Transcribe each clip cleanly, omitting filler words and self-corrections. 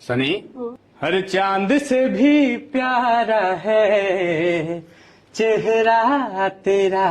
सनी, हर चांद से भी प्यारा है चेहरा तेरा।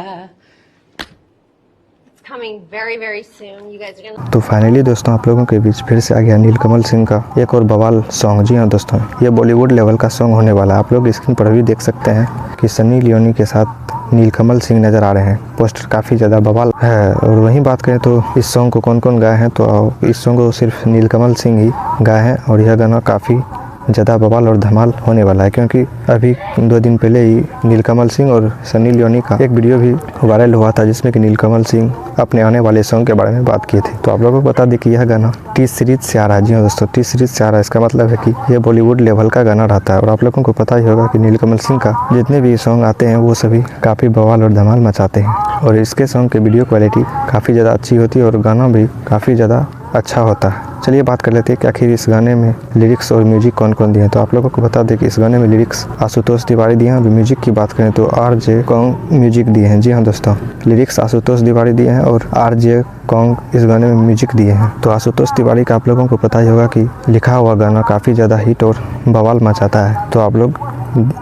Coming very very soon. You guys are gonna... तो फाइनली दोस्तों आप लोगों के बीच फिर से आ गया नीलकमल सिंह का एक और बवाल सॉन्ग। जी हाँ दोस्तों, ये बॉलीवुड लेवल का सॉन्ग होने वाला है। आप लोग स्क्रीन पर भी देख सकते हैं कि सनी लियोनी के साथ नीलकमल सिंह नज़र आ रहे हैं। पोस्टर काफ़ी ज़्यादा बवाल है। और वहीं बात करें तो इस सॉन्ग को कौन कौन गाए हैं, तो इस सॉन्ग को सिर्फ नीलकमल सिंह ही गाए हैं। और यह गाना काफ़ी ज़्यादा बवाल और धमाल होने वाला है, क्योंकि अभी 2 दिन पहले ही नीलकमल सिंह और सनी लियोनी का एक वीडियो भी वायरल हुआ था, जिसमें कि नीलकमल सिंह अपने आने वाले सॉन्ग के बारे में बात किए थे। तो आप लोगों को बता दें कि यह गाना टी सीरीज से आ रहा है। जी हाँ दोस्तों, टी सीरीज से आ रहा है। इसका मतलब है कि यह बॉलीवुड लेवल का गाना रहता है। और आप लोगों को पता ही होगा कि नीलकमल सिंह का जितने भी सॉन्ग आते हैं वो सभी काफ़ी बवाल और धमाल मचाते हैं। और इसके सॉन्ग की वीडियो क्वालिटी काफ़ी ज़्यादा अच्छी होती है और गाना भी काफ़ी ज़्यादा अच्छा होता है। चलिए बात कर लेते हैं कि आखिर इस गाने में लिरिक्स और म्यूजिक कौन कौन दिए हैं। तो आप लोगों को बता दें कि इस गाने में लिरिक्स आशुतोष तिवारी दिए हैं। और म्यूजिक की बात करें तो RJ कॉन्ग म्यूजिक दिए हैं। जी हाँ दोस्तों, लिरिक्स आशुतोष तिवारी दिए हैं और RJ कॉन्ग इस गाने में म्यूजिक दिए हैं। तो आशुतोष तिवारी का आप लोगों को पता ही होगा कि लिखा हुआ गाना काफ़ी ज़्यादा हिट और बवाल मचाता है। तो आप लोग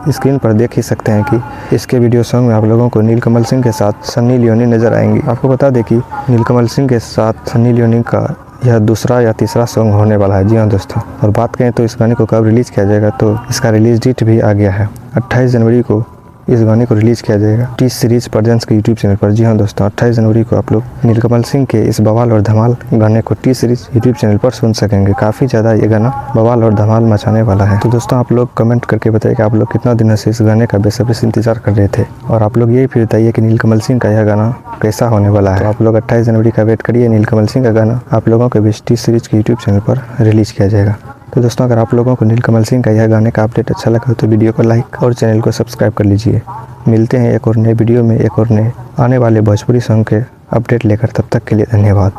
स्क्रीन पर देख ही सकते हैं कि इसके वीडियो सॉन्ग में आप लोगों को नीलकमल सिंह के साथ सनी लियोनी नज़र आएंगी। आपको बता दें कि नीलकमल सिंह के साथ सनी लियोनी का यह दूसरा या तीसरा सॉन्ग होने वाला है। जी हाँ दोस्तों, और बात करें तो इस गाने को कब रिलीज़ किया जाएगा, तो इसका रिलीज़ डेट भी आ गया है। 28 जनवरी को इस गाने को रिलीज़ किया जाएगा टी सीरीज प्रेजेंट्स के यूट्यूब चैनल पर। जी हाँ दोस्तों, 28 जनवरी को आप लोग नीलकमल सिंह के इस बवाल और धमाल गाने को टी सीरीज यूट्यूब चैनल पर सुन सकेंगे। काफ़ी ज़्यादा ये गाना बवाल और धमाल मचाने वाला है। तो दोस्तों आप लोग कमेंट करके बताइए कि आप लोग कितना दिनों से इस गाने का बेसब्री से इंतजार कर रहे थे। और आप लोग ये भी बताइए कि नीलकमल सिंह का यह गाना कैसा होने वाला है। तो आप लोग 28 जनवरी का वेट करिए। नीलकमल सिंह का गाना आप लोगों के बीच टी सीरीज के यूट्यूब चैनल पर रिलीज़ किया जाएगा। तो दोस्तों अगर आप लोगों को नीलकमल सिंह का यह गाने का अपडेट अच्छा लगा तो वीडियो को लाइक और चैनल को सब्सक्राइब कर लीजिए। मिलते हैं एक और नए वीडियो में एक और नए आने वाले भोजपुरी सॉन्ग के अपडेट लेकर। तब तक के लिए धन्यवाद।